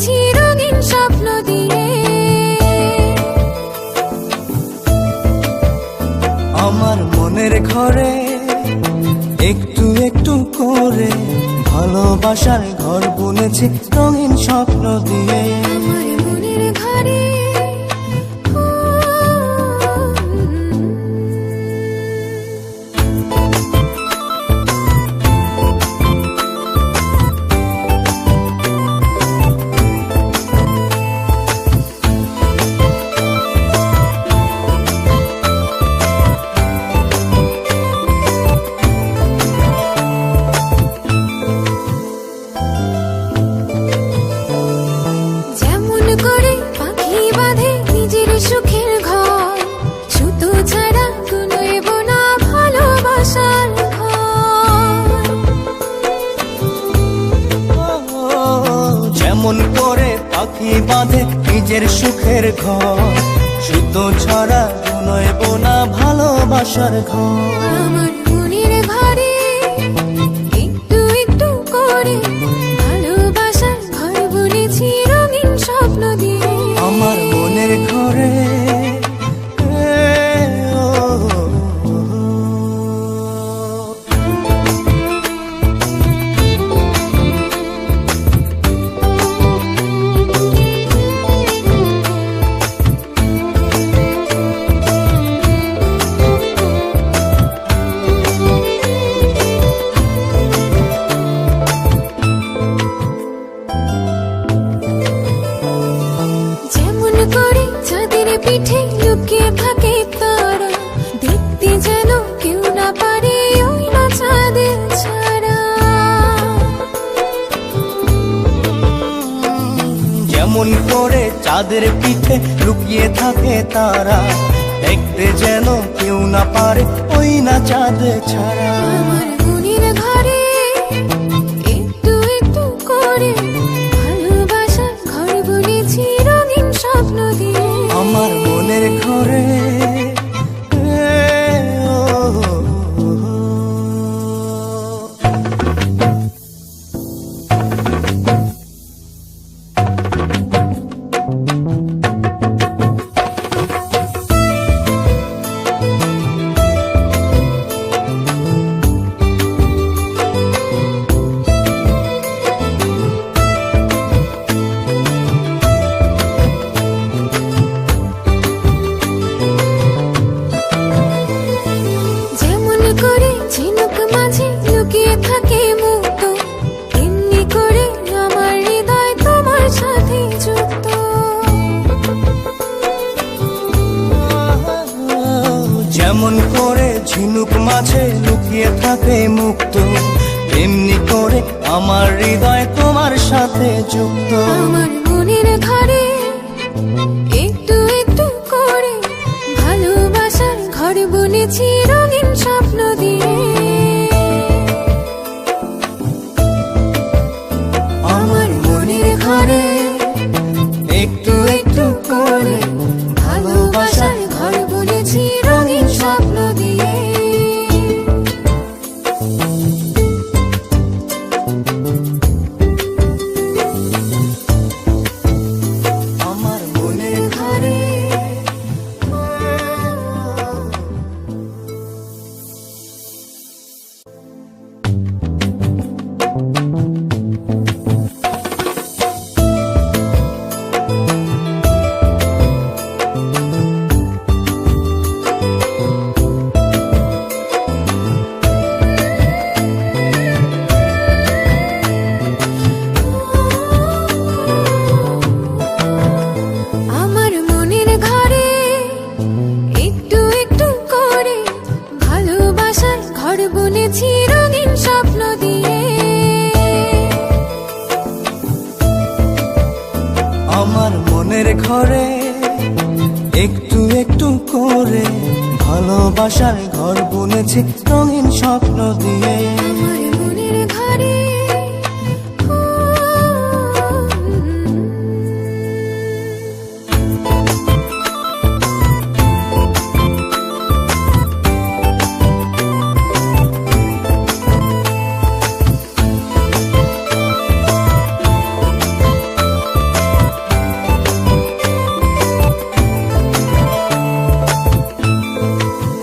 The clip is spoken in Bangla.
বুনেছি রঙিন স্বপ্ন দিয়ে। আমার মনের ঘরে একটু একটু করে ভালোবাসার ঘর বুনেছি রঙিন স্বপ্ন দিয়ে। আমার মনের ঘরে সুখের ঘর, সুতো ছাড়া গুনইব না ভালোবাসার ঘর। যেমন করে পাখি বাঁধে নিজের সুখের ঘর, সুতো ছাড়া গুনইব না ভালোবাসার ঘর। আমার মনের ঘরে একটু একটু করে ভালোবাসার ঘর বুনেছি রঙিন স্বপ্ন দিয়ে। আমার মনের ঘরে পিঠে লুকিয়ে থাকে তারা, দেখতে যেন কেউ না পারে ওই না চাঁদের ছাড়া। যেমন করে চাঁদের পিঠে লুকিয়ে থাকে তারা, দেখতে যেন কেউ না পারে ওই না চাঁদ ছাড়া। আমার মনের ঘরে একটু একটু করে ভালোবাসার ঘর বুনেছি রঙিন স্বপ্ন দিয়ে। আমার মনের ঘরে থাকে মুক্ত, এমনি করে আমার হৃদয় তোমার সাথে যুক্ত। যেমন করে ঝিনুক মাঝে লুকিয়ে থাকে মুক্ত, এমনি করে আমার হৃদয় তোমার সাথে যুক্ত। আমার মনের ঘরে একটু একটু করে ভালোবাসার ঘর বুনেছি রঙিন স্বপ্ন দিয়ে। ঘরে একটু একটু করে ভালোবাসার ঘর বুনেছি রঙিন স্বপ্ন দিয়ে। আমার মনের ঘরে বুনেছি রঙিন স্বপ্ন দিয়ে। আমার মনের ঘরে একটু একটু করে ভালোবাসার ঘর বুনেছি রঙিন স্বপ্ন দিয়ে। আমার মনের ঘরে